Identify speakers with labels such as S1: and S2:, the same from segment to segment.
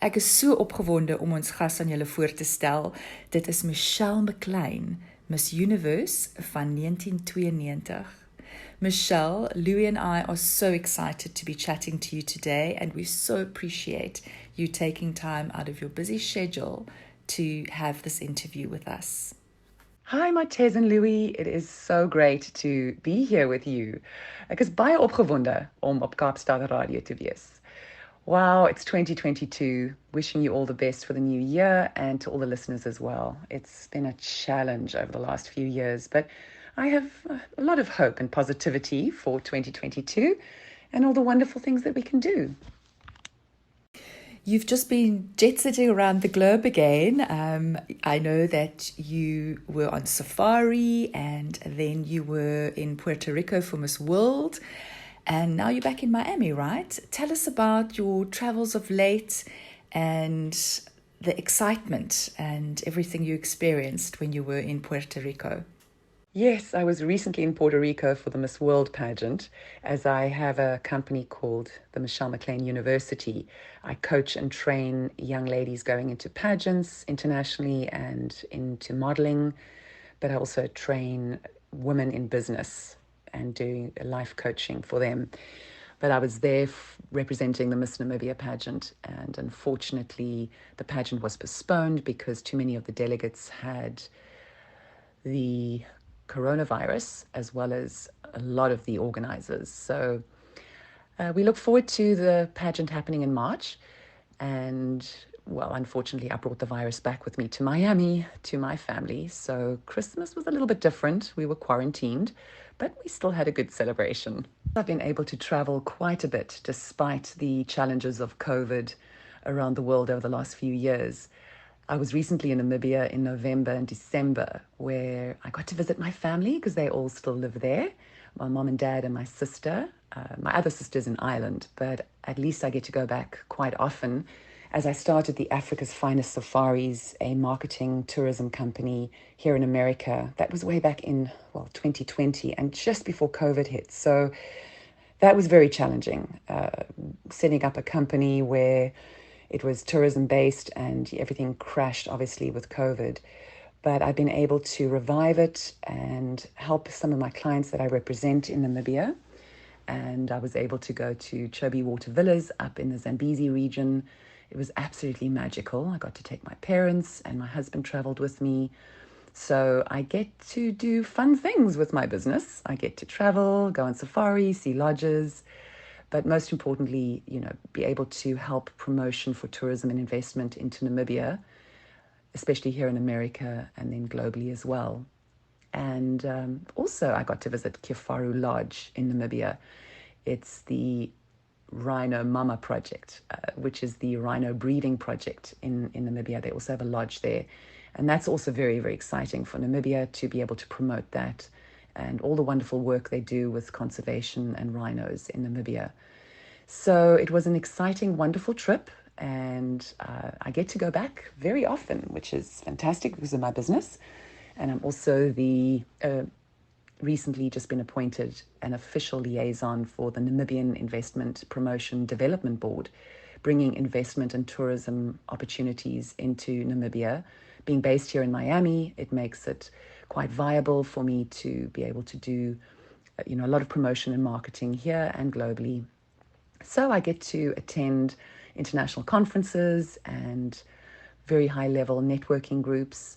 S1: Ek is so opgewonde om ons gas aan julle voor te stel. Dit is Michelle Mclean, Miss Universe van 1992. Michelle, Loui and I are so excited to be chatting to you today, and we so appreciate you taking time out of your busy schedule to have this interview with us.
S2: Hi Martez and Loui, it is so great to be here with you. Ek is baie opgewonde om op Kaapstad Radio te wees. Wow, it's 2022. Wishing you all the best for the new year and to all the listeners as well. It's been a challenge over the last few years, but I have a lot of hope and positivity for 2022 and all the wonderful things that we can do.
S1: You've just been jet-setting around the globe again. I know that you were on safari and then you were in Puerto Rico for Miss World. And now you're back in Miami, right? Tell us about your travels of late and the excitement and everything you experienced when you were in Puerto Rico.
S2: Yes, I was recently in Puerto Rico for the Miss World pageant, as I have a company called the Michelle McLean University. I coach and train young ladies going into pageants internationally and into modeling, but I also train women in business and doing life coaching for them. But I was there representing the Miss Namibia pageant, and unfortunately the pageant was postponed because too many of the delegates had the coronavirus, as well as a lot of the organizers. So we look forward to the pageant happening in March. And well, unfortunately, I brought the virus back with me to Miami, to my family. So Christmas was a little bit different. We were quarantined, but we still had a good celebration. I've been able to travel quite a bit despite the challenges of COVID around the world over the last few years. I was recently in Namibia in November and December, where I got to visit my family because they all still live there. My mom and dad and my sister. My other sister's in Ireland, but at least I get to go back quite often as I started the Africa's Finest Safaris, a marketing tourism company here in America. That was way back in, 2020 and just before COVID hit. So that was very challenging, setting up a company where it was tourism based and everything crashed, obviously, with COVID. But I've been able to revive it and help some of my clients that I represent in Namibia. And I was able to go to Chobe Water Villas up in the Zambezi region. It was absolutely magical. I got to take my parents and my husband traveled with me. So I get to do fun things with my business. I get to travel, go on safari, see lodges, but most importantly, be able to help promotion for tourism and investment into Namibia, especially here in America and then globally as well. And also I got to visit Kifaru Lodge in Namibia. It's the Rhino Mama project, which is the rhino breeding project in Namibia. They also have a lodge there. And that's also very, very exciting for Namibia to be able to promote that and all the wonderful work they do with conservation and rhinos in Namibia. So it was an exciting, wonderful trip. And I get to go back very often, which is fantastic because of my business. And I'm also recently just been appointed an official liaison for the Namibian Investment Promotion Development Board, bringing investment and tourism opportunities into Namibia. Being based here in Miami, it makes it quite viable for me to be able to do, a lot of promotion and marketing here and globally. So I get to attend international conferences and very high-level networking groups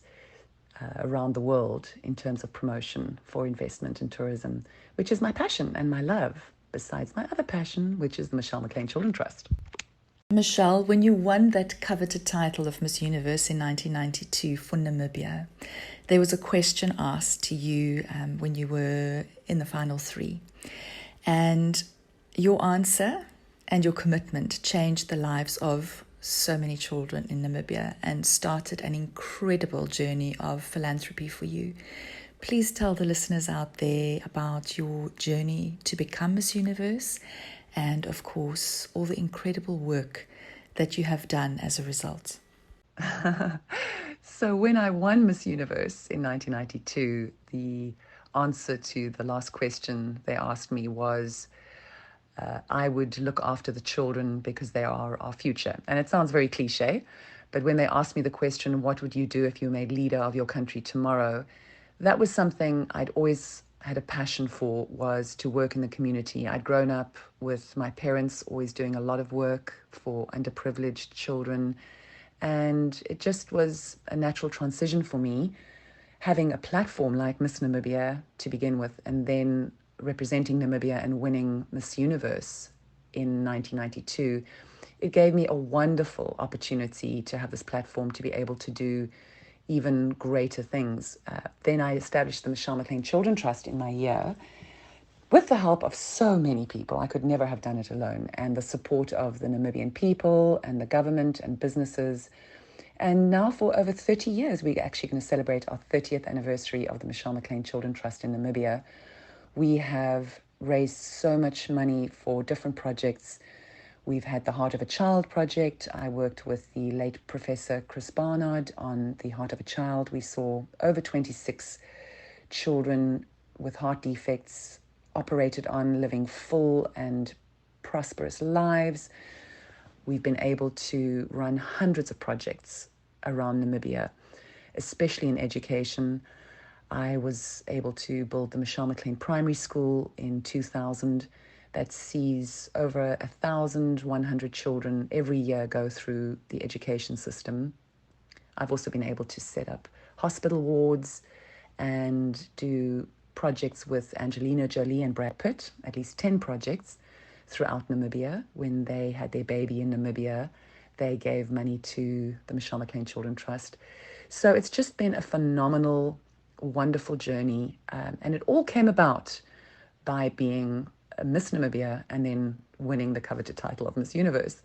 S2: around the world in terms of promotion for investment and tourism, which is my passion and my love, besides my other passion, which is the Michelle McLean Children Trust.
S1: Michelle, when you won that coveted title of Miss Universe in 1992 for Namibia, there was a question asked to you when you were in the final three. And your answer and your commitment changed the lives of so many children in Namibia and started an incredible journey of philanthropy for you. Please tell the listeners out there about your journey to become Miss Universe and, of course, all the incredible work that you have done as a result.
S2: So when I won Miss Universe in 1992, the answer to the last question they asked me was, I would look after the children because they are our future. And it sounds very cliche, but when they asked me the question, what would you do if you were made leader of your country tomorrow? That was something I'd always had a passion for, was to work in the community. I'd grown up with my parents always doing a lot of work for underprivileged children. And it just was a natural transition for me, having a platform like Miss Namibia to begin with, and then representing Namibia and winning Miss Universe in 1992. It gave me a wonderful opportunity to have this platform to be able to do even greater things. Then I established the Michelle McLean Children Trust in my year with the help of so many people. I could never have done it alone, and the support of the Namibian people and the government and businesses. And now for over 30 years, we're actually going to celebrate our 30th anniversary of the Michelle McLean Children Trust in Namibia. We have raised so much money for different projects. We've had the Heart of a Child project. I worked with the late Professor Chris Barnard on the Heart of a Child. We saw over 26 children with heart defects operated on, living full and prosperous lives. We've been able to run hundreds of projects around Namibia, especially in education. I was able to build the Michelle McLean Primary School in 2000 that sees over 1,100 children every year go through the education system. I've also been able to set up hospital wards and do projects with Angelina Jolie and Brad Pitt, at least 10 projects throughout Namibia. When they had their baby in Namibia, they gave money to the Michelle McLean Children Trust. So it's just been a phenomenal, wonderful journey. And it all came about by being Miss Namibia and then winning the coveted title of Miss Universe.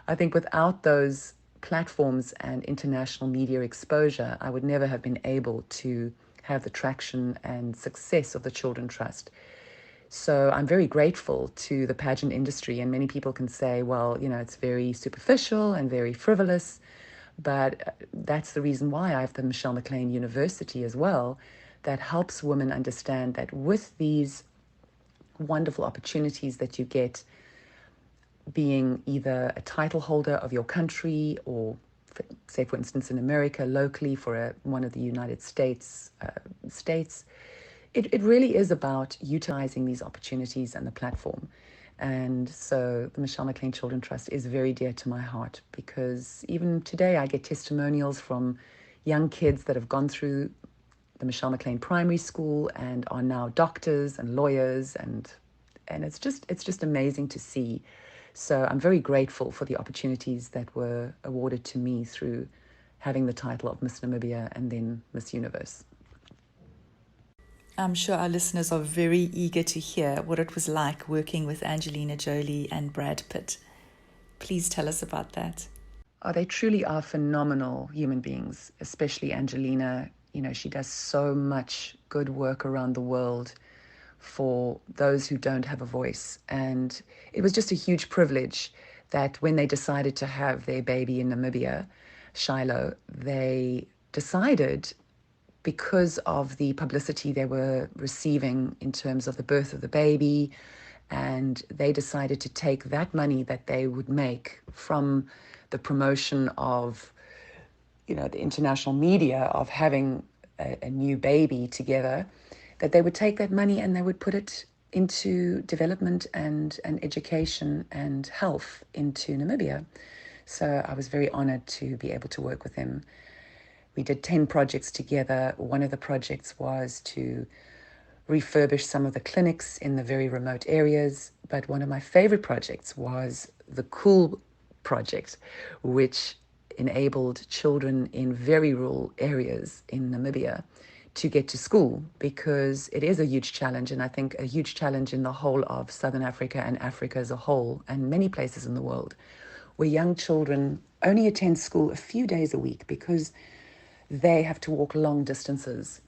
S2: I think without those platforms and international media exposure, I would never have been able to have the traction and success of the Children Trust. So I'm very grateful to the pageant industry, and many people can say, well, you know, it's very superficial and very frivolous, but that's the reason why I have the Michelle McLean University as well, that helps women understand that with these wonderful opportunities that you get, being either a title holder of your country or, say, for instance, in America, locally for one of the United States states, it really is about utilizing these opportunities and the platform. And so the Michelle McLean Children Trust is very dear to my heart, because even today I get testimonials from young kids that have gone through the Michelle McLean Primary School and are now doctors and lawyers, and it's just amazing to see. So I'm very grateful for the opportunities that were awarded to me through having the title of Miss Namibia and then Miss Universe.
S1: I'm sure our listeners are very eager to hear what it was like working with Angelina Jolie and Brad Pitt. Please tell us about that.
S2: Oh, they truly are phenomenal human beings, especially Angelina. You know, she does so much good work around the world for those who don't have a voice. And it was just a huge privilege that when they decided to have their baby in Namibia, Shiloh, they decided, because of the publicity they were receiving in terms of the birth of the baby, and they decided to take that money that they would make from the promotion of, you know, the international media of having a new baby together, that they would take that money and they would put it into development and education and health into Namibia. So I was very honored to be able to work with them. We did 10 projects together. One of the projects was to refurbish some of the clinics in the very remote areas. But one of my favorite projects was the Cool project, which enabled children in very rural areas in Namibia to get to school, because it is a huge challenge, and I think a huge challenge in the whole of Southern Africa and Africa as a whole, and many places in the world, where young children only attend school a few days a week because they have to walk long distances.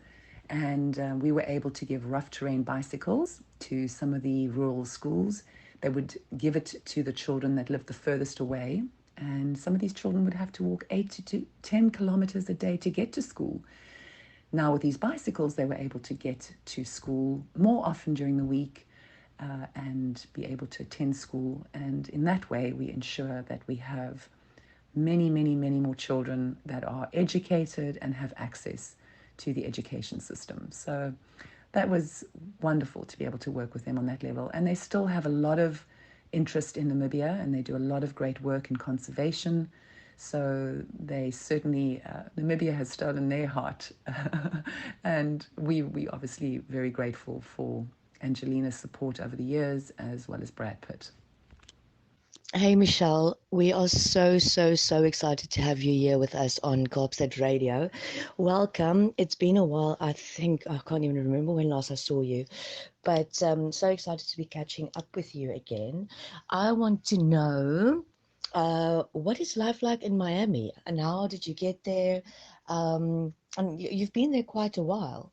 S2: And we were able to give rough terrain bicycles to some of the rural schools. They would give it to the children that lived the furthest away. And some of these children would have to walk 8 to 10 kilometers a day to get to school. Now with these bicycles, they were able to get to school more often during the week. and be able to attend school. And in that way, we ensure that we have many, many, many more children that are educated and have access to the education system. So that was wonderful to be able to work with them on that level. And they still have a lot of interest in Namibia, and they do a lot of great work in conservation. So they certainly, Namibia has stolen their heart. And we obviously very grateful for Angelina's support over the years, as well as Brad Pitt.
S3: Hey, Michelle, we are so excited to have you here with us on Kaapstad Radio. Welcome. It's been a while. I think I can't even remember when last I saw you, but so excited to be catching up with you again. I want to know what is life like in Miami, and how did you get there? And you've been there quite a while.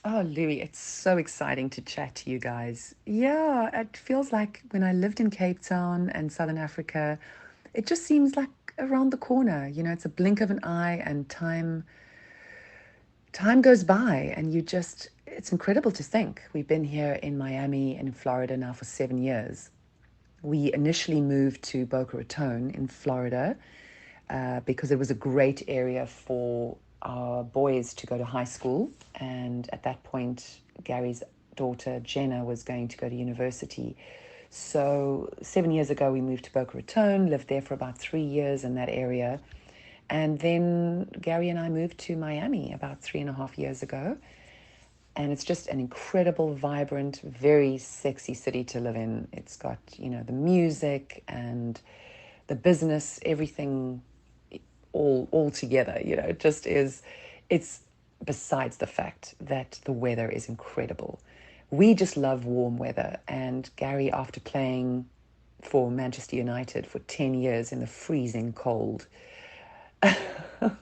S2: Oh, Loui, it's so exciting to chat to you guys. Yeah, it feels like when I lived in Cape Town and Southern Africa, it just seems like around the corner. You know, it's a blink of an eye, and time goes by, and it's incredible to think. We've been here in Miami and in Florida now for 7 years. We initially moved to Boca Raton in Florida because it was a great area for our boys to go to high school. And at that point, Gary's daughter, Jenna, was going to go to university. So 7 years ago, we moved to Boca Raton, lived there for about 3 years in that area. And then Gary and I moved to Miami about 3.5 years ago. And it's just an incredible, vibrant, very sexy city to live in. It's got, the music and the business, everything all together. It just is. It's besides the fact that the weather is incredible. We just love warm weather. And Gary, after playing for Manchester United for 10 years in the freezing cold,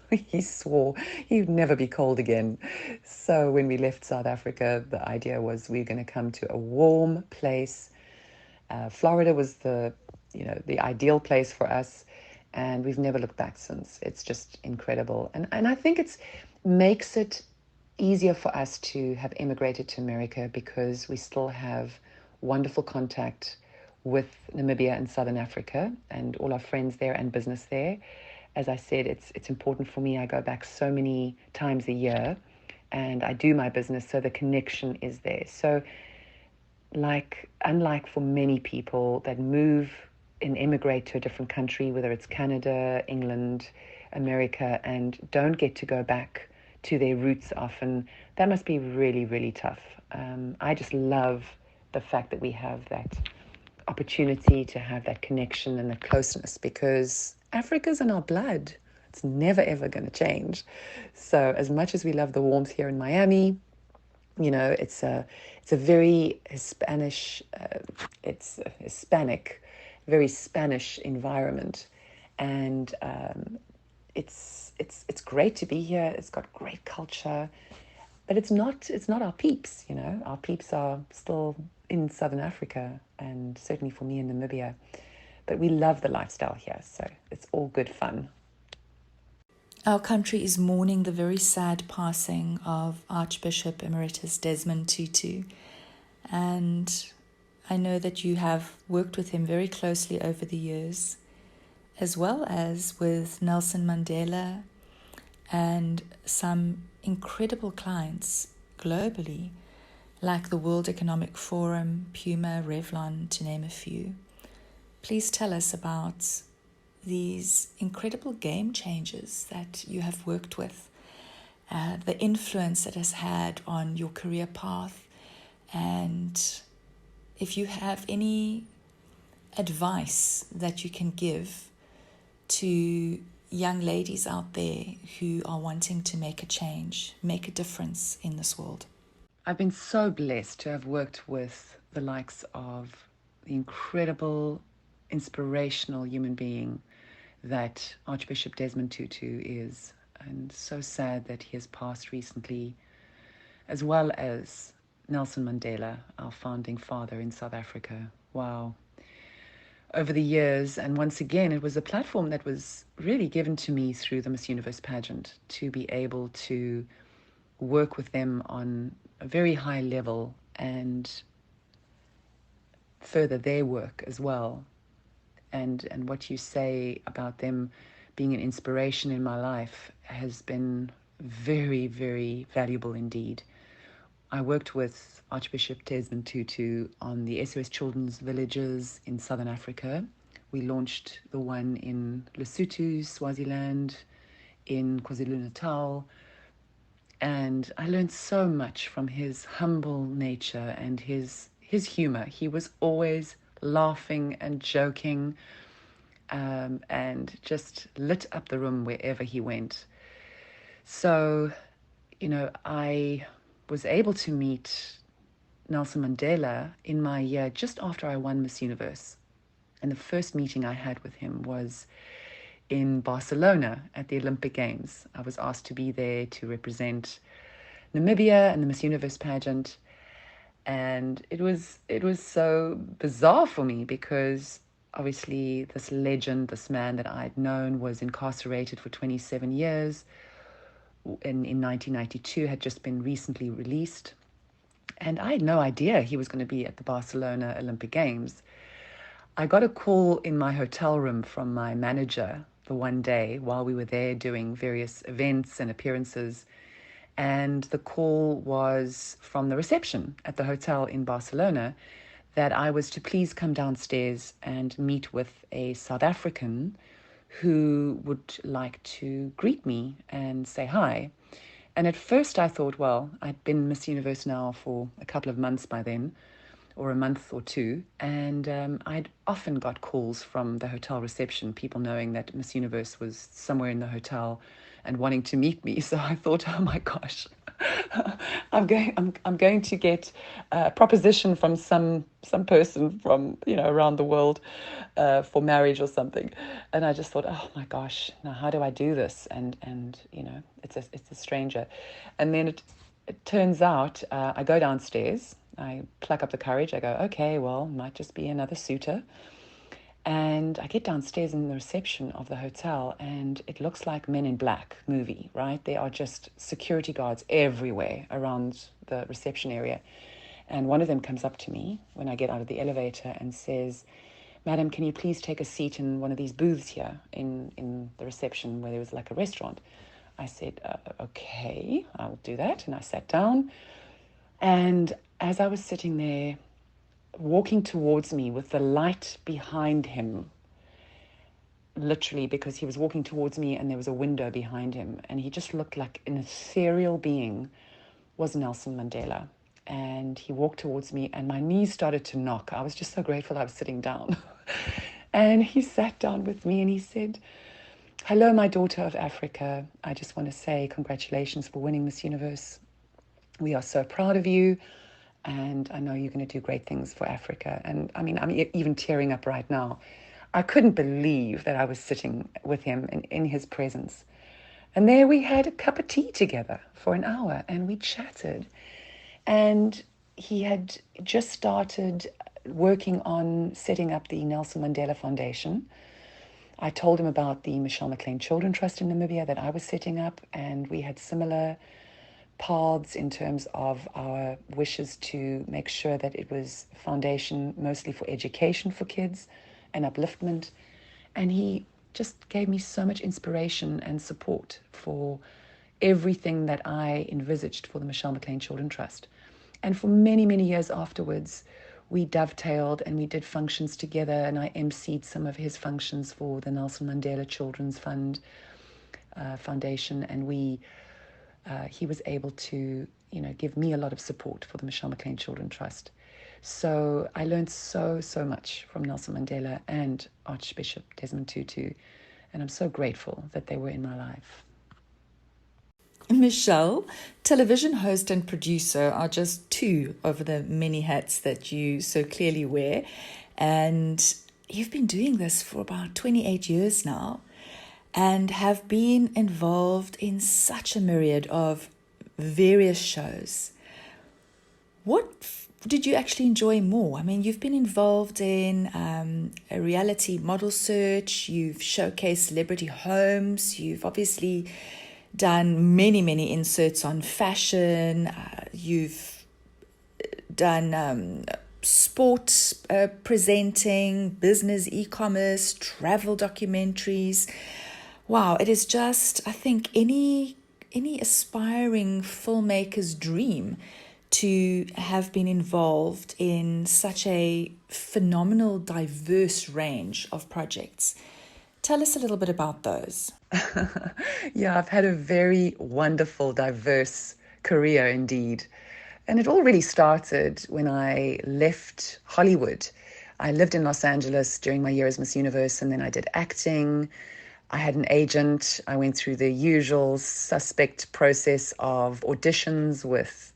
S2: he swore he'd never be cold again. So when we left South Africa, the idea was we're going to come to a warm place. Florida was the ideal place for us, and we've never looked back since. It's just incredible, and I think it makes it easier for us to have immigrated to America because we still have wonderful contact with Namibia and Southern Africa and all our friends there and business there. As I said, it's important for me. I go back so many times a year and I do my business, so the connection is there. So unlike for many people that move and immigrate to a different country, whether it's Canada, England, America, and don't get to go back to their roots often, that must be really, really tough. I just love the fact that we have that opportunity to have that connection and the closeness, because Africa's in our blood. It's never, ever going to change. So as much as we love the warmth here in Miami, it's a very Hispanic, very Spanish environment, and it's great to be here. It's got great culture, but it's not our peeps. Our peeps are still in Southern Africa, and certainly for me in Namibia. But we love the lifestyle here, so it's all good fun.
S1: Our country is mourning the very sad passing of Archbishop Emeritus Desmond Tutu, and I know that you have worked with him very closely over the years, as well as with Nelson Mandela and some incredible clients globally, like the World Economic Forum, Puma, Revlon, to name a few. Please tell us about these incredible game changers that you have worked with, the influence it has had on your career path, and if you have any advice that you can give to young ladies out there who are wanting to make a change, make a difference in this world.
S2: I've been so blessed to have worked with the likes of the incredible, inspirational human being that Archbishop Desmond Tutu is, and so sad that he has passed recently, as well as Nelson Mandela, our founding father in South Africa. Wow. Over the years, and once again, it was a platform that was really given to me through the Miss Universe pageant to be able to work with them on a very high level and further their work as well. And what you say about them being an inspiration in my life has been very, very valuable indeed. I worked with Archbishop Desmond Tutu on the SOS Children's Villages in Southern Africa. We launched the one in Lesotho, Swaziland, in KwaZulu-Natal. And I learned so much from his humble nature and his humor. He was always laughing and joking, and just lit up the room wherever he went. So, I was able to meet Nelson Mandela in my year just after I won Miss Universe. And the first meeting I had with him was in Barcelona at the Olympic Games. I was asked to be there to represent Namibia and the Miss Universe pageant. And it was so bizarre for me because obviously this legend, this man that I'd known, was incarcerated for 27 years. In 1992, had just been recently released. And I had no idea he was going to be at the Barcelona Olympic Games. I got a call in my hotel room from my manager the one day while we were there doing various events and appearances. And the call was from the reception at the hotel in Barcelona that I was to please come downstairs and meet with a South African who would like to greet me and say hi. And at first I thought, well, I'd been Miss Universe now for a couple of months by then, or a month or two, and I'd often got calls from the hotel reception, people knowing that Miss Universe was somewhere in the hotel and wanting to meet me. So I thought, oh my gosh, I'm going to get a proposition from some person from around the world for marriage or something. And I just thought, oh my gosh, now how do I do this? And it's a stranger. And then it turns out I go downstairs, I pluck up the courage, I go, okay, well, might just be another suitor. And I get downstairs in the reception of the hotel, and it looks like Men in Black movie, right? There are just security guards everywhere around the reception area. And one of them comes up to me when I get out of the elevator and says, "Madam, can you please take a seat in one of these booths here in the reception where there was like a restaurant?" I said, okay, I'll do that. And I sat down. And as I was sitting there, walking towards me with the light behind him, literally, because he was walking towards me and there was a window behind him, and he just looked like an ethereal being, was Nelson Mandela. And he walked towards me and my knees started to knock. I was just so grateful I was sitting down. And he sat down with me and he said, "Hello, my daughter of Africa. I just want to say congratulations for winning Miss Universe. We are so proud of you. And I know you're going to do great things for Africa." And I mean, I'm even tearing up right now. I couldn't believe that I was sitting with him in his presence. And there we had a cup of tea together for an hour and we chatted. And he had just started working on setting up the Nelson Mandela Foundation. I told him about the Michelle McLean Children Trust in Namibia that I was setting up, and we had similar paths in terms of our wishes to make sure that it was a foundation mostly for education for kids and upliftment. And he just gave me so much inspiration and support for everything that I envisaged for the Michelle McLean Children Trust. And for many, many years afterwards, we dovetailed and we did functions together, and I emceed some of his functions for the Nelson Mandela Children's Foundation, and he was able to, give me a lot of support for the Michelle McLean Children Trust. So I learned so much from Nelson Mandela and Archbishop Desmond Tutu, and I'm so grateful that they were in my life.
S1: Michelle, television host and producer are just two of the many hats that you so clearly wear. And you've been doing this for about 28 years now and have been involved in such a myriad of various shows. What did you actually enjoy more? I mean, you've been involved in a reality model search, you've showcased celebrity homes, you've obviously done many inserts on fashion, you've done sport presenting, business, e-commerce, travel documentaries. Wow, it is just, I think, any aspiring filmmaker's dream to have been involved in such a phenomenal, diverse range of projects. Tell us a little bit about those.
S2: Yeah, I've had a very wonderful, diverse career indeed. And it all really started when I left Hollywood. I lived in Los Angeles during my year as Miss Universe, and then I did acting. I had an agent. I went through the usual suspect process of auditions with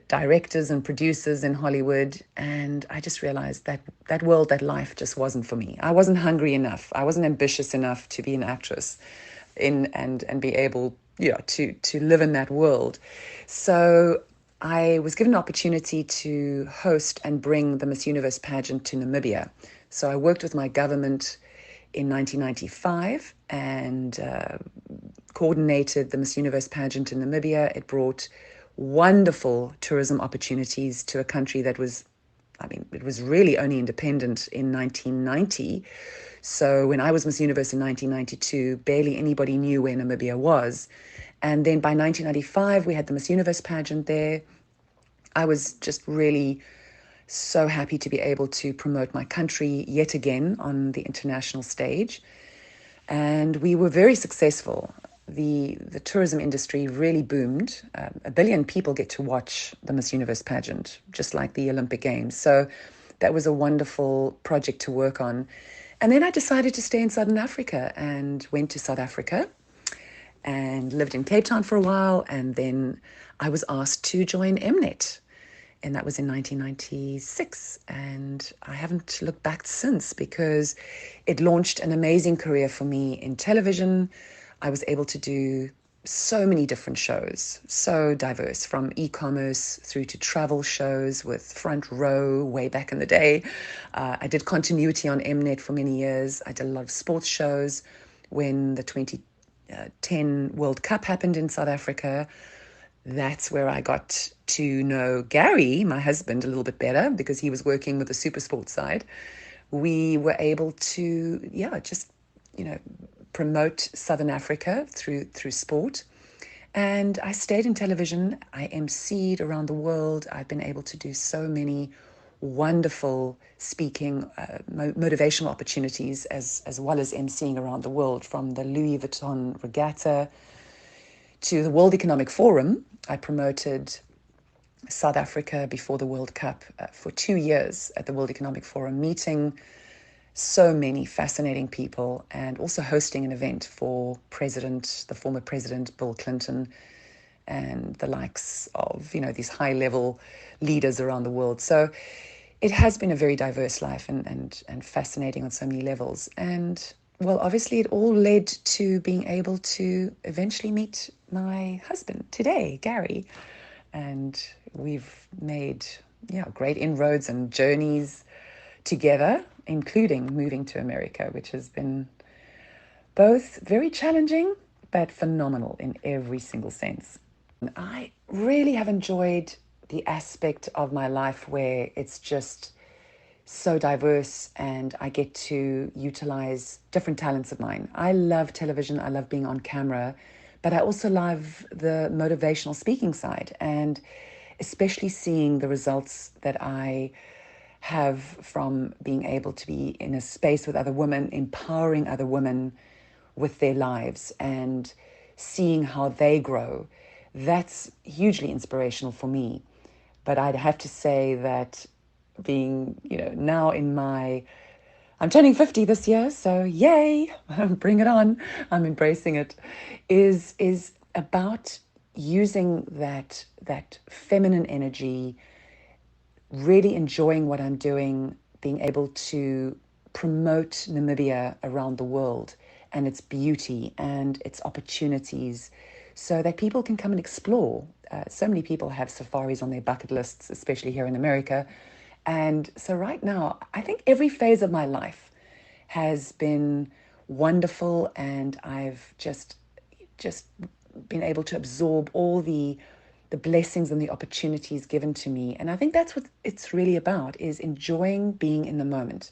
S2: directors and producers in Hollywood, and I just realized that that world, that life just wasn't for me. I wasn't hungry enough. I wasn't ambitious enough to be an actress and be able, to live in that world. So I was given an opportunity to host and bring the Miss Universe pageant to Namibia. So I worked with my government in 1995 and coordinated the Miss Universe pageant in Namibia. It brought wonderful tourism opportunities to a country that was, it was really only independent in 1990. So when I was Miss Universe in 1992, barely anybody knew where Namibia was. And then by 1995, we had the Miss Universe pageant there. I was just really so happy to be able to promote my country yet again on the international stage. And we were very successful. The tourism industry really boomed. 1 billion people get to watch the Miss Universe pageant, just like the Olympic Games. So that was a wonderful project to work on. And then I decided to stay in Southern Africa and went to South Africa and lived in Cape Town for a while. And then I was asked to join Mnet. And that was in 1996. And I haven't looked back since because it launched an amazing career for me in television. I was able to do so many different shows, so diverse, from e-commerce through to travel shows with Front Row way back in the day. I did continuity on Mnet for many years. I did a lot of sports shows. When the 2010 World Cup happened in South Africa, that's where I got to know Gary, my husband, a little bit better because he was working with the super sports side. We were able to, promote Southern Africa through sport. And I stayed in television. I emceed around the world. I've been able to do so many wonderful speaking, motivational opportunities as well as emceeing around the world, from the Louis Vuitton Regatta to the World Economic Forum. I promoted South Africa before the World Cup for 2 years at the World Economic Forum, meeting so many fascinating people and also hosting an event for the former President Bill Clinton and the likes of, these high-level leaders around the world. So it has been a very diverse life and fascinating on so many levels. And, well, obviously it all led to being able to eventually meet my husband today, Gary. And we've made, great inroads and journeys together, including moving to America, which has been both very challenging but phenomenal in every single sense. I really have enjoyed the aspect of my life where it's just so diverse and I get to utilize different talents of mine. I love television, I love being on camera, but I also love the motivational speaking side, and especially seeing the results that I have from being able to be in a space with other women, empowering other women with their lives and seeing how they grow. That's hugely inspirational for me. But I'd have to say that being, now I'm turning 50 this year, so yay, bring it on. I'm embracing it, is about using that feminine energy, really enjoying what I'm doing, being able to promote Namibia around the world and its beauty and its opportunities so that people can come and explore. So many people have safaris on their bucket lists, especially here in America. And so right now, I think every phase of my life has been wonderful, and I've just been able to absorb all the the blessings and the opportunities given to me. And I think that's what it's really about, is enjoying being in the moment.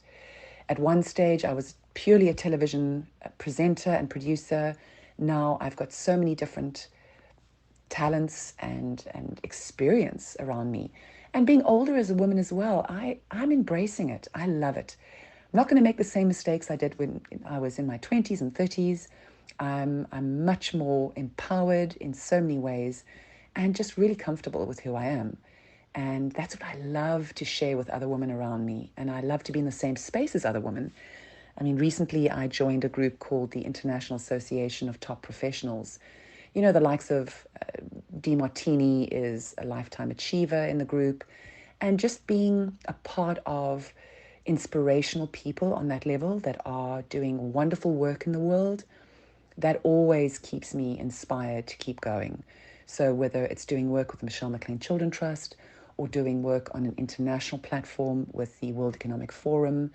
S2: At one stage, I was purely a television presenter and producer. Now I've got so many different talents and experience around me. And being older as a woman as well, I'm embracing it. I love it. I'm not going to make the same mistakes I did when I was in my 20s and 30s. I'm much more empowered in so many ways and just really comfortable with who I am. And that's what I love to share with other women around me. And I love to be in the same space as other women. I mean, recently I joined a group called the International Association of Top Professionals. You know, the likes of DeMartini is a lifetime achiever in the group. And just being a part of inspirational people on that level that are doing wonderful work in the world, that always keeps me inspired to keep going. So whether it's doing work with the Michelle McLean Children Trust or doing work on an international platform with the World Economic Forum,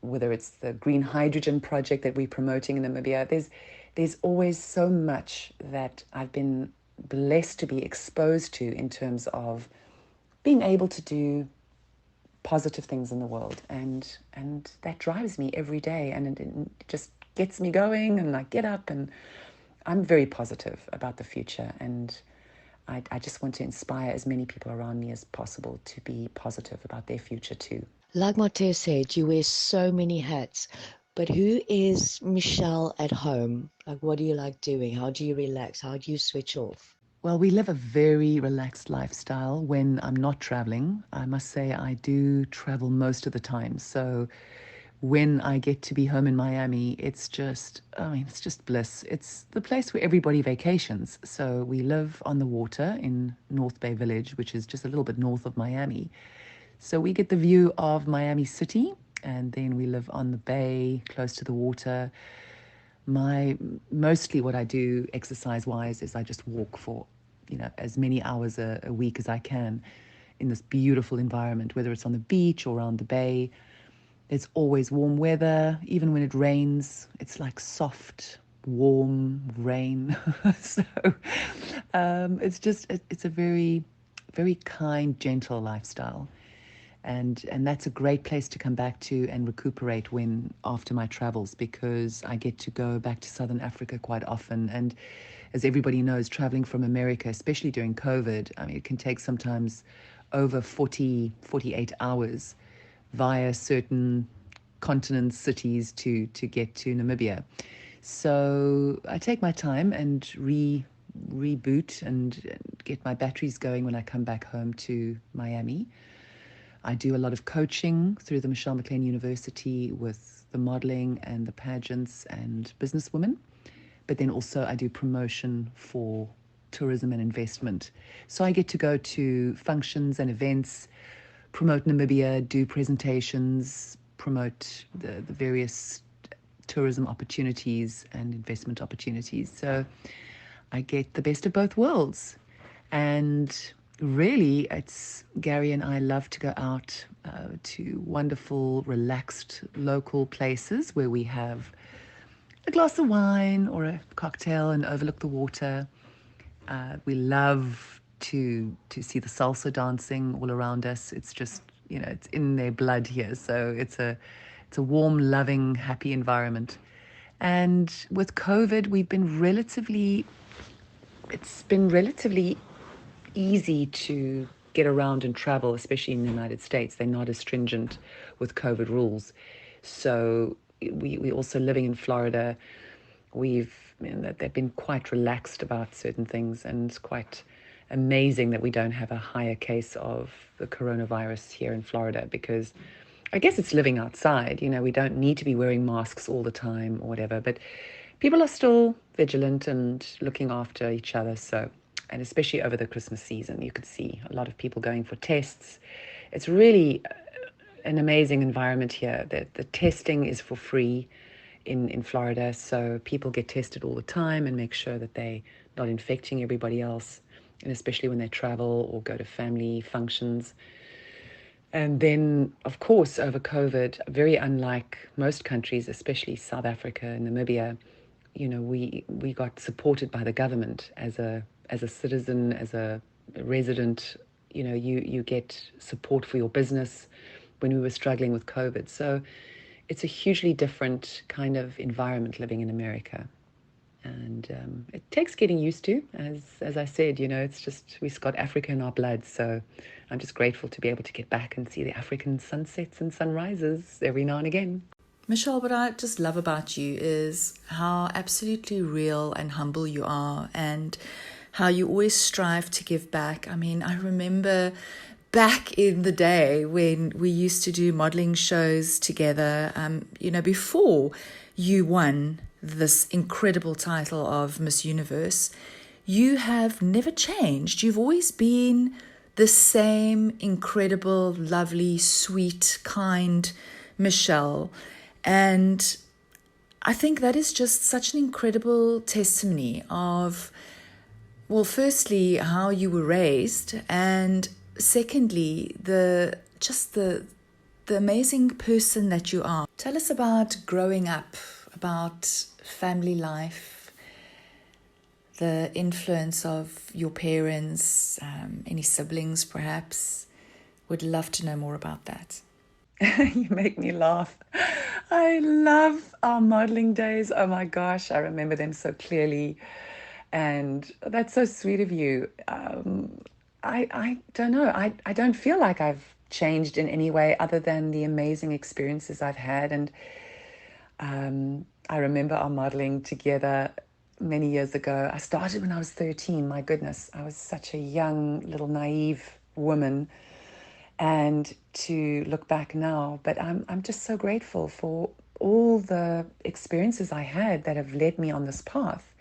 S2: whether it's the green hydrogen project that we're promoting in Namibia, there's always so much that I've been blessed to be exposed to in terms of being able to do positive things in the world. And that drives me every day, and it just gets me going, and I get up and I'm very positive about the future. And I just want to inspire as many people around me as possible to be positive about their future too.
S3: Like Martez said, you wear so many hats, but who is Michelle at home? Like, what do you like doing? How do you relax? How do you switch off?
S2: Well, we live a very relaxed lifestyle when I'm not traveling. I must say I do travel most of the time. So when I get to be home in Miami, it's just bliss. It's the place where everybody vacations. So we live on the water in North Bay Village, which is just a little bit north of Miami. So we get the view of Miami City, and then we live on the bay, close to the water. Mostly what I do exercise-wise is I just walk for, as many hours a week as I can in this beautiful environment, whether it's on the beach or around the bay. There's always warm weather. Even when it rains, it's like soft, warm rain. So it's a very, very kind, gentle lifestyle. And that's a great place to come back to and recuperate after my travels, because I get to go back to Southern Africa quite often. And as everybody knows, traveling from America, especially during COVID, I mean, it can take sometimes over 48 hours via certain continents, cities to get to Namibia. So I take my time and reboot and get my batteries going when I come back home to Miami. I do a lot of coaching through the Michelle McLean University with the modeling and the pageants and businesswomen. But then also I do promotion for tourism and investment. So I get to go to functions and events, promote Namibia, do presentations, promote the various tourism opportunities and investment opportunities. So I get the best of both worlds. And really, it's Gary and I love to go out to wonderful, relaxed local places where we have a glass of wine or a cocktail and overlook the water. We love to see the salsa dancing all around us. It's just, it's in their blood here. So it's a warm, loving, happy environment. And with COVID, it's been relatively easy to get around and travel, especially in the United States. They're not as stringent with COVID rules. So we also living in Florida, they've been quite relaxed about certain things, and it's quite amazing that we don't have a higher case of the coronavirus here in Florida, because I guess it's living outside. We don't need to be wearing masks all the time or whatever, but people are still vigilant and looking after each other. And especially over the Christmas season, you could see a lot of people going for tests. It's really an amazing environment here. The testing is for free in Florida, so people get tested all the time and make sure that they're not infecting everybody else, and especially when they travel or go to family functions. And then, of course, over COVID, very unlike most countries, especially South Africa and Namibia, we got supported by the government as a as a citizen, as a resident, you get support for your business when we were struggling with COVID. So it's a hugely different kind of environment living in America. And it takes getting used to, as I said, it's just, we've got Africa in our blood. So I'm just grateful to be able to get back and see the African sunsets and sunrises every now and again.
S1: Michelle, what I just love about you is how absolutely real and humble you are, and how you always strive to give back. I mean, I remember back in the day when we used to do modeling shows together, before you won this incredible title of Miss Universe, you have never changed. You've always been the same incredible, lovely, sweet, kind Michelle. And I think that is just such an incredible testimony of, well, firstly, how you were raised, and secondly, the amazing person that you are. Tell us about growing up, about family life, the influence of your parents, any siblings perhaps. Would love to know more about that.
S2: You make me laugh. I love our modeling days. Oh my gosh, I remember them so clearly. And that's so sweet of you. I don't know. I don't feel like I've changed in any way other than the amazing experiences I've had. And I remember our modeling together many years ago. I started when I was 13. My goodness, I was such a young, little naive woman. And to look back now, but I'm just so grateful for all the experiences I had that have led me on this path.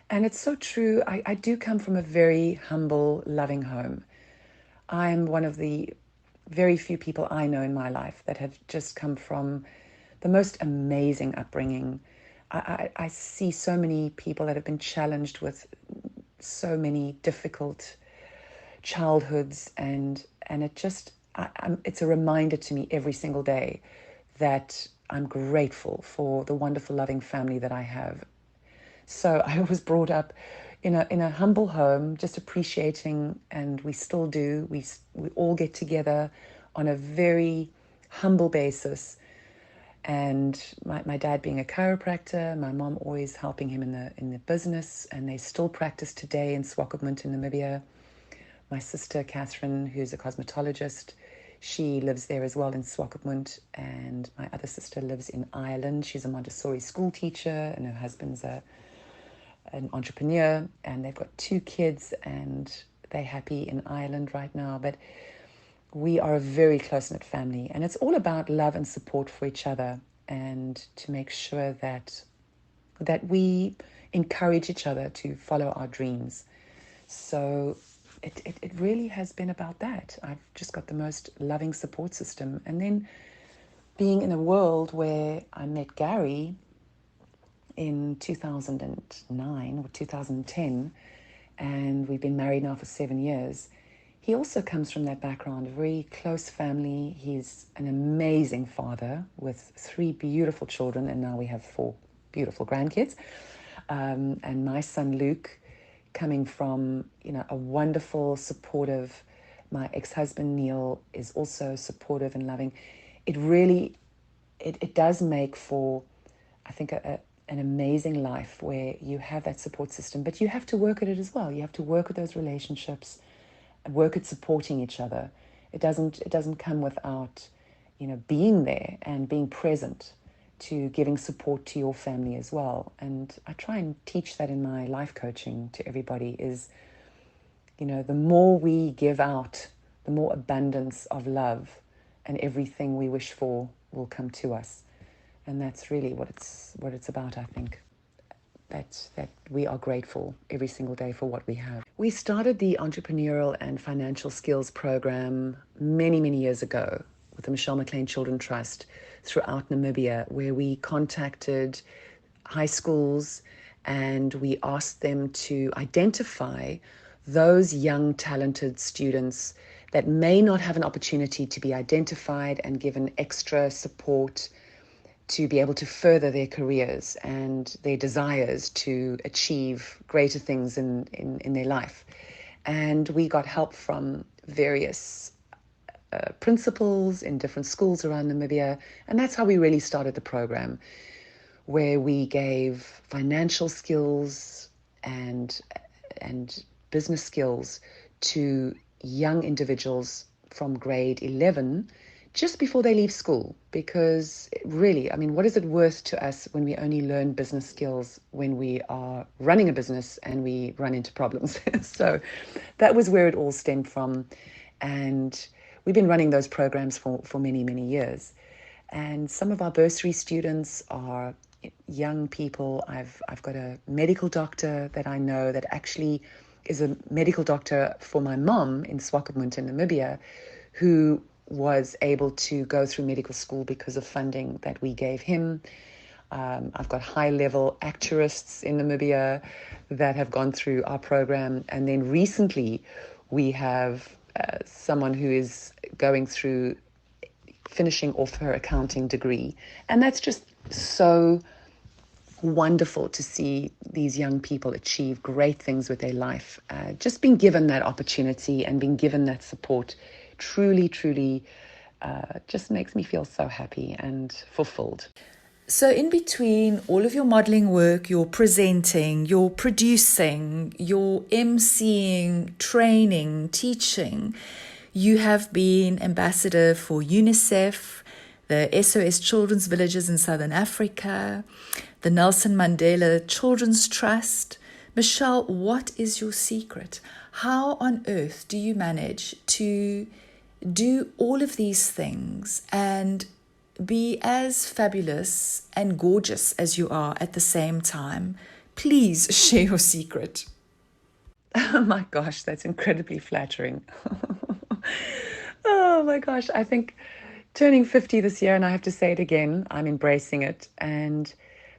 S2: And it's so true. I do come from a very humble, loving home. I'm one of the very few people I know in my life that have just come from the most amazing upbringing. I see so many people that have been challenged with so many difficult childhoods, and it just, it's a reminder to me every single day that I'm grateful for the wonderful, loving family that I have. So I was brought up in a humble home, just appreciating, and we still do. We all get together on a very humble basis. And my dad being a chiropractor, my mom always helping him in the business, and they still practice today in Swakopmund in Namibia. My sister Catherine, who's a cosmetologist, she lives there as well in Swakopmund, and my other sister lives in Ireland. She's a Montessori school teacher, and her husband's an entrepreneur, and they've got 2 kids, and they're happy in Ireland right now. But we are a very close-knit family, and it's all about love and support for each other, and to make sure that we encourage each other to follow our dreams. So it really has been about that. I've just got the most loving support system. And then being in a world where I met Gary in 2009 or 2010, and we've been married now for 7 years. He also comes from that background, a very close family. He's an amazing father with 3 beautiful children, and now we have 4 beautiful grandkids. And my son Luke, coming from a wonderful, supportive, my ex-husband Neil is also supportive and loving. It really, it does make for, I think, an amazing life where you have that support system, but you have to work at it as well. You have to work at those relationships, work at supporting each other. It doesn't come without, being there and being present to giving support to your family as well. And I try and teach that in my life coaching to everybody is, the more we give out, the more abundance of love and everything we wish for will come to us. And that's really what it's about, I think. That we are grateful every single day for what we have. We started the Entrepreneurial and Financial Skills program many, many years ago with the Michelle McLean Children Trust throughout Namibia, where we contacted high schools and we asked them to identify those young, talented students that may not have an opportunity to be identified and given extra support to be able to further their careers and their desires to achieve greater things in their life. And we got help from various principals in different schools around Namibia. And that's how we really started the program, where we gave financial skills and business skills to young individuals from grade 11 just before they leave school. Because really, I mean, what is it worth to us when we only learn business skills when we are running a business and we run into problems? So that was where it all stemmed from. And we've been running those programs for many, many years. And some of our bursary students are young people. I've got a medical doctor that I know that actually is a medical doctor for my mom in Swakopmund in Namibia, who was able to go through medical school because of funding that we gave him. I've got high-level actuarists in Namibia that have gone through our program. And then recently we have someone who is going through finishing off her accounting degree. And that's just so wonderful to see these young people achieve great things with their life. Just being given that opportunity and being given that support truly just makes me feel so happy and fulfilled.
S1: So in between all of your modeling work, your presenting, your producing, your emceeing, training, teaching, you have been ambassador for UNICEF, the SOS Children's Villages in Southern Africa, the Nelson Mandela Children's Trust. Michelle, what is your secret? How on earth do you manage to do all of these things and be as fabulous and gorgeous as you are at the same time? Please share your secret.
S2: Oh my gosh, that's incredibly flattering. Oh my gosh, I think turning 50 this year, and I have to say it again, I'm embracing it. And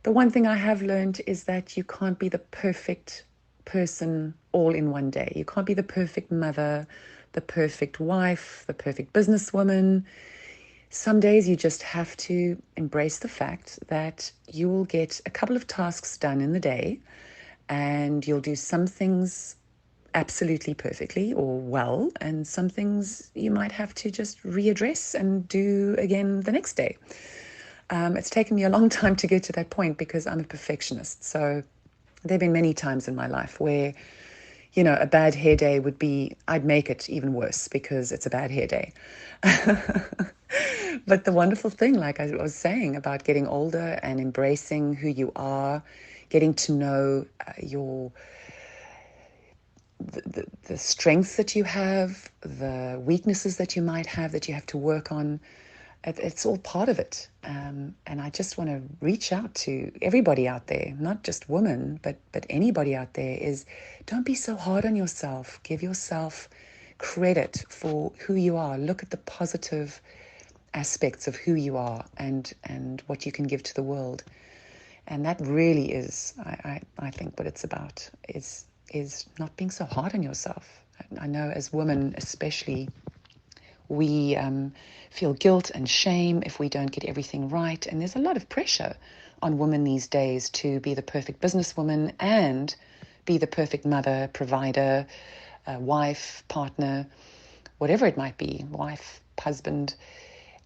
S2: the one thing I have learned is that you can't be the perfect person all in one day. You can't be the perfect mother, the perfect wife, the perfect businesswoman. Some days you just have to embrace the fact that you will get a couple of tasks done in the day, and you'll do some things absolutely perfectly or well, and some things you might have to just readdress and do again the next day. It's taken me a long time to get to that point because I'm a perfectionist. So there have been many times in my life where, you know, a bad hair day would be, I'd make it even worse because it's a bad hair day. But the wonderful thing, like I was saying, about getting older and embracing who you are, getting to know the strengths that you have, the weaknesses that you might have that you have to work on, it's all part of it. And I just want to reach out to everybody out there, not just women, but anybody out there, is don't be so hard on yourself. Give yourself credit for who you are. Look at the positive aspects of who you are and what you can give to the world. And that really is, I think, what it's about, is not being so hard on yourself. I know as women especially, we feel guilt and shame if we don't get everything right. And there's a lot of pressure on women these days to be the perfect businesswoman and be the perfect mother, provider, wife, partner, whatever it might be, wife, husband.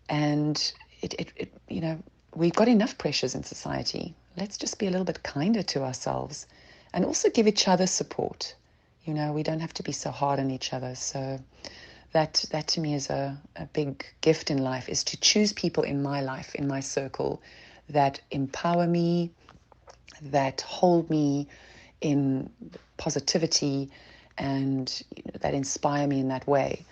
S2: And it you know, we've got enough pressures in society. Let's just be a little bit kinder to ourselves and also give each other support. You know, we don't have to be so hard on each other. So that to me is a big gift in life, is to choose people in my life, in my circle, that empower me, that hold me in positivity, and that inspire me in that way.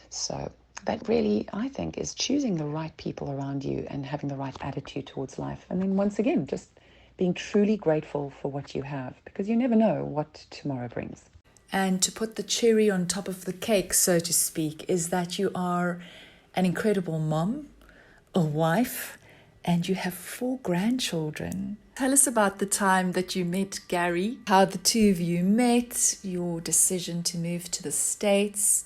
S2: So that really, I think, is choosing the right people around you and having the right attitude towards life. And then once again, just being truly grateful for what you have, because you never know what tomorrow brings.
S1: And to put the cherry on top of the cake, so to speak, is that you are an incredible mom, a wife, and you have 4 grandchildren. Tell us about the time that you met Gary, how the two of you met, your decision to move to the States,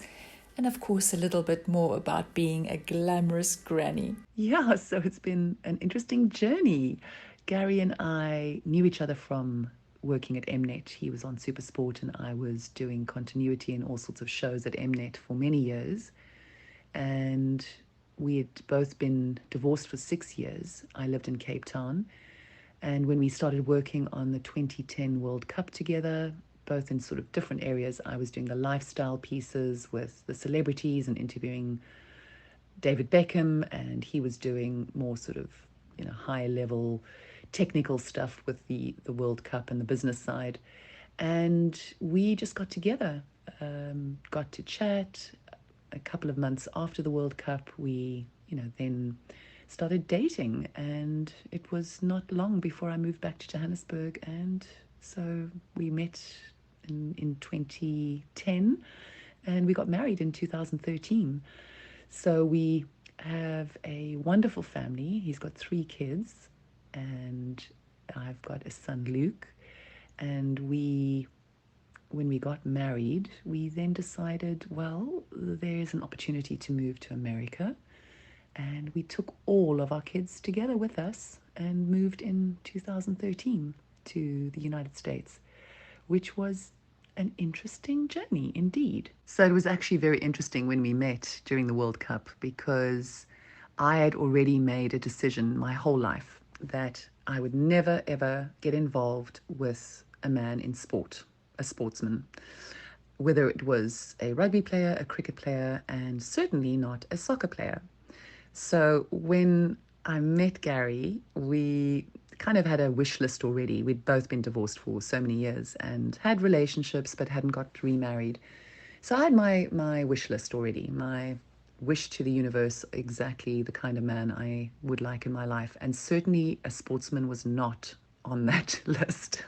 S1: and of course a little bit more about being a glamorous granny.
S2: Yeah, so it's been an interesting journey. Gary and I knew each other from working at Mnet. He was on Supersport and I was doing continuity and all sorts of shows at Mnet for many years. And we had both been divorced for 6 years. I lived in Cape Town. And when we started working on the 2010 World Cup together, both in sort of different areas, I was doing the lifestyle pieces with the celebrities and interviewing David Beckham, and he was doing more sort of, high level technical stuff with the World Cup and the business side. And we just got together, got to chat. A couple of months after the World Cup, we, then started dating, and it was not long before I moved back to Johannesburg, and so we met in 2010, and we got married in 2013. So we have a wonderful family. He's got 3 kids, and I've got a son, Luke. And when we got married, we then decided, well, there's an opportunity to move to America. And we took all of our kids together with us and moved in 2013 to the United States, which was an interesting journey indeed. So it was actually very interesting when we met during the World Cup, because I had already made a decision my whole life that I would never ever get involved with a man in sport, a sportsman, whether it was a rugby player, a cricket player, and certainly not a soccer player. So when I met Gary, we kind of had a wish list already. We'd both been divorced for so many years and had relationships but hadn't got remarried. So I had my wish list already, my wish to the universe, exactly the kind of man I would like in my life. And certainly a sportsman was not on that list.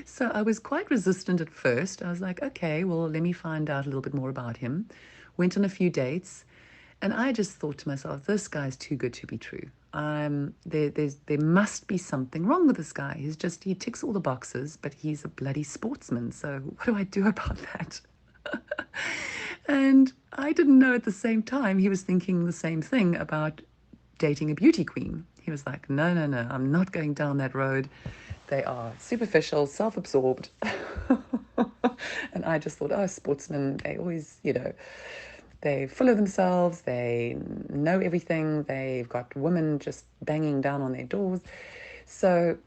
S2: So I was quite resistant at first. I was like, okay, well, let me find out a little bit more about him. Went on a few dates. And I just thought to myself, this guy's too good to be true. There must be something wrong with this guy. He ticks all the boxes, but he's a bloody sportsman. So what do I do about that? And I didn't know at the same time he was thinking the same thing about dating a beauty queen. He was like, no, I'm not going down that road. They are superficial, self-absorbed. And I just thought, oh, sportsmen, they always, they're full of themselves, they know everything, they've got women just banging down on their doors. So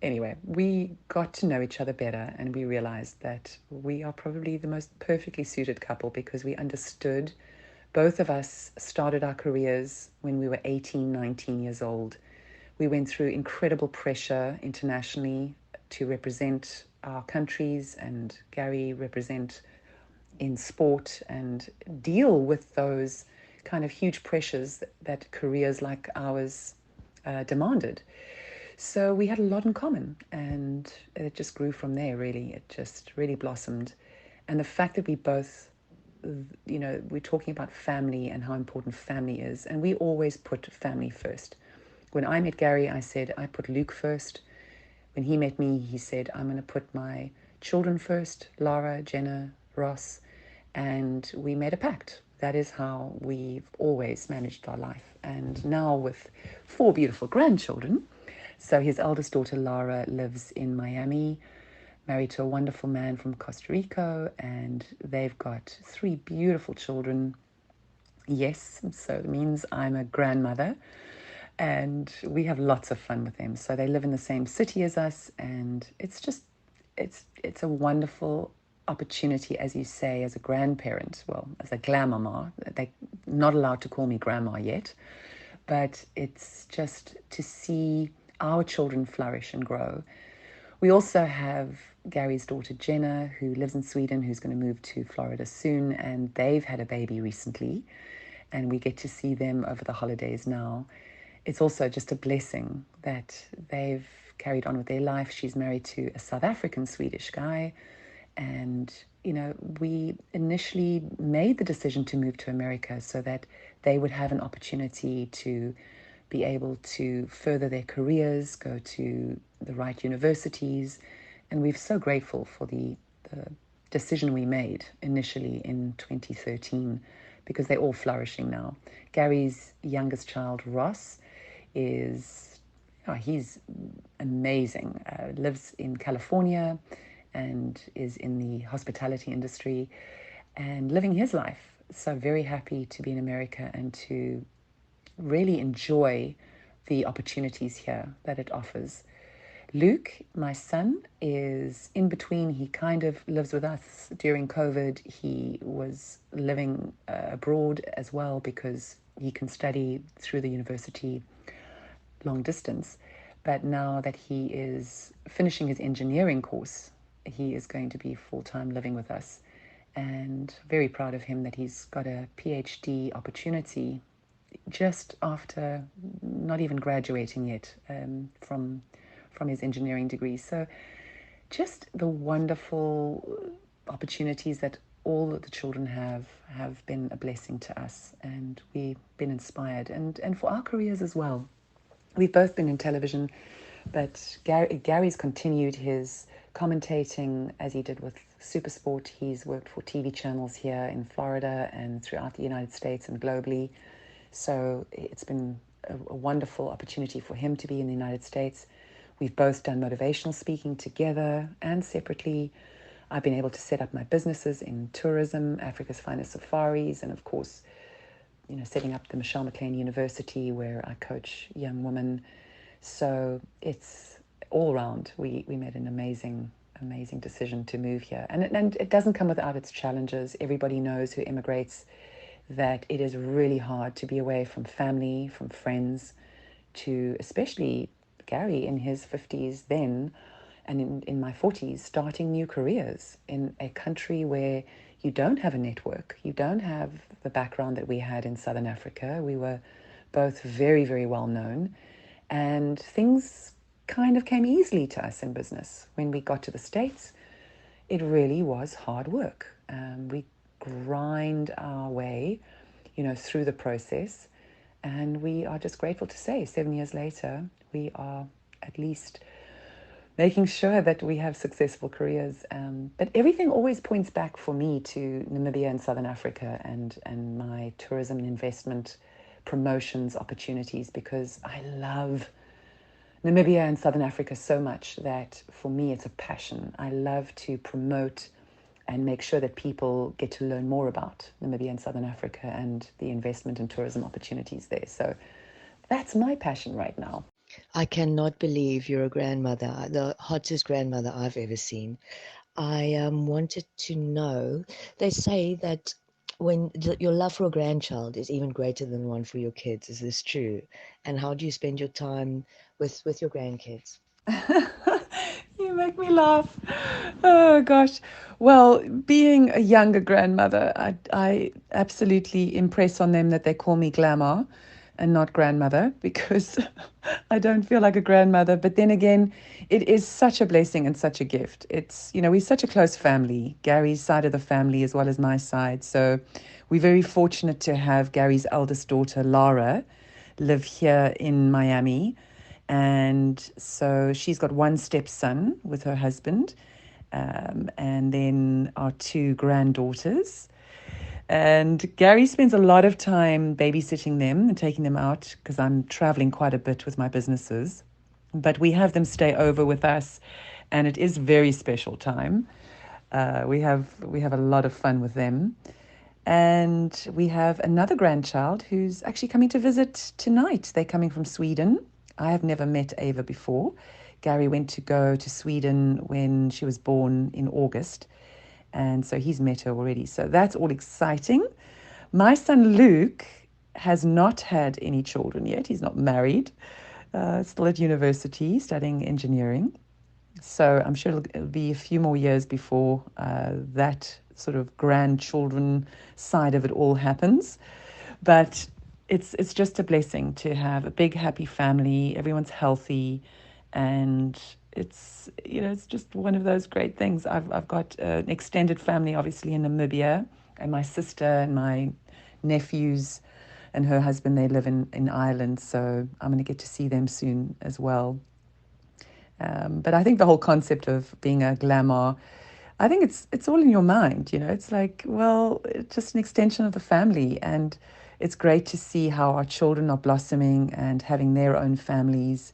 S2: anyway, we got to know each other better, and we realized that we are probably the most perfectly suited couple, because we understood. Both of us started our careers when we were 18, 19 years old. We went through incredible pressure internationally to represent our countries, and Gary represent in sport and deal with those kind of huge pressures that careers like ours demanded. So we had a lot in common, and it just grew from there, really. It just really blossomed. And the fact that we both, we're talking about family and how important family is, and we always put family first. When I met Gary, I said, I put Luke first. When he met me, he said, I'm going to put my children first, Lara, Jenna, Ross, and we made a pact. That is how we've always managed our life. And now with 4 beautiful grandchildren. So his eldest daughter, Lara, lives in Miami, married to a wonderful man from Costa Rica, and they've got 3 beautiful children. Yes, so it means I'm a grandmother, and we have lots of fun with them. So they live in the same city as us, and it's a wonderful opportunity, as you say, as a grandparent, well, as a grandmama. They're not allowed to call me grandma yet, but it's just to see our children flourish and grow. We also have Gary's daughter Jenna, who lives in Sweden, who's going to move to Florida soon, and they've had a baby recently, and we get to see them over the holidays now. It's also just a blessing that they've carried on with their life. She's married to a South African Swedish guy, and we initially made the decision to move to America so that they would have an opportunity to be able to further their careers, go to the right universities. And we're so grateful for the decision we made initially in 2013, because they're all flourishing now. Gary's youngest child, Ross, he's amazing. Lives in California and is in the hospitality industry and living his life. So very happy to be in America and to really enjoy the opportunities here that it offers. Luke, my son, is in between. He kind of lives with us. During COVID, he was living abroad as well because he can study through the university long distance. But now that he is finishing his engineering course, he is going to be full-time living with us. And very proud of him that he's got a PhD opportunity just after not even graduating yet from his engineering degree. So just the wonderful opportunities that all the children have been a blessing to us, and we've been inspired, and for our careers as well. We've both been in television, but Gary's continued his commentating as he did with Supersport. He's worked for TV channels here in Florida and throughout the United States and globally. So it's been a wonderful opportunity for him to be in the United States. We've both done motivational speaking together and separately. I've been able to set up my businesses in tourism, Africa's Finest Safaris, and of course, setting up the Mclean-Bailey University where I coach young women. So it's all around. We made an amazing decision to move here. And it doesn't come without its challenges. Everybody knows who immigrates that it is really hard to be away from family, from friends, to especially Gary in his 50s then, and in my 40s, starting new careers in a country where you don't have a network. You don't have the background that we had in Southern Africa. We were both very, very well known, and things kind of came easily to us in business. When we got to the States, it really was hard work. We grind our way, through the process. And we are just grateful to say 7 years later, we are at least making sure that we have successful careers. But everything always points back for me to Namibia and Southern Africa and my tourism and investment promotions opportunities, because I love Namibia and Southern Africa so much that for me it's a passion. I love to promote and make sure that people get to learn more about Namibia and Southern Africa and the investment and tourism opportunities there. So that's my passion right now.
S3: I cannot believe you're a grandmother, the hottest grandmother I've ever seen. I wanted to know, they say that when your love for a grandchild is even greater than one for your kids. Is this true? And how do you spend your time with your grandkids?
S2: You make me laugh. Oh gosh. Well, being a younger grandmother, I absolutely impress on them that they call me Glamour and not grandmother, because I don't feel like a grandmother. But then again, it is such a blessing and such a gift. It's, we're such a close family, Gary's side of the family as well as my side. So we're very fortunate to have Gary's eldest daughter, Lara, live here in Miami. And so she's got one stepson with her husband, and then our two granddaughters. And Gary spends a lot of time babysitting them and taking them out, because I'm traveling quite a bit with my businesses. But we have them stay over with us, and it is very special time. We have a lot of fun with them. And we have another grandchild who's actually coming to visit tonight. They're coming from Sweden. I have never met Ava before. Gary went to go to Sweden when she was born in August. And so he's met her already. So that's all exciting. My son Luke has not had any children yet. He's not married. Still at university studying engineering. So I'm sure it'll be a few more years before that sort of grandchildren side of it all happens. But it's just a blessing to have a big happy family. Everyone's healthy, and it's just one of those great things. I've got an extended family obviously in Namibia, and my sister and my nephews and her husband, they live in Ireland, so I'm going to get to see them soon as well. But I think the whole concept of being a glamour, I think it's all in your mind, you know. It's like, well, it's just an extension of the family, and it's great to see how our children are blossoming and having their own families.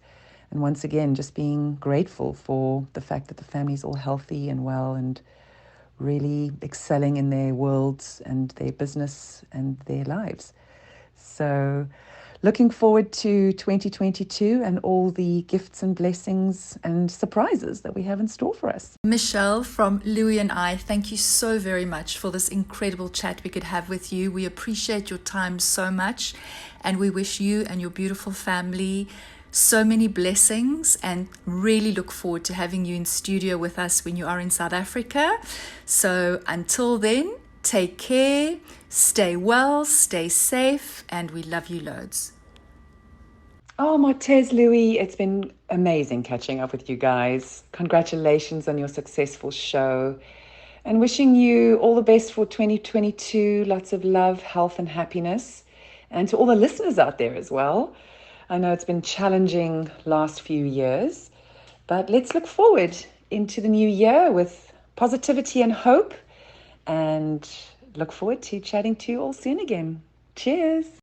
S2: And once again, just being grateful for the fact that the family is all healthy and well and really excelling in their worlds and their business and their lives. So looking forward to 2022 and all the gifts and blessings and surprises that we have in store for us.
S1: Michelle from Loui and I, thank you so very much for this incredible chat we could have with you. We appreciate your time so much, and we wish you and your beautiful family so many blessings, and really look forward to having you in studio with us when you are in South Africa. So until then, take care, stay well, stay safe, and we love you loads.
S2: Oh, Martez, Loui, it's been amazing catching up with you guys. Congratulations on your successful show, and wishing you all the best for 2022. Lots of love, health, and happiness. And to all the listeners out there as well. I know it's been challenging last few years, but let's look forward into the new year with positivity and hope, and look forward to chatting to you all soon again. Cheers.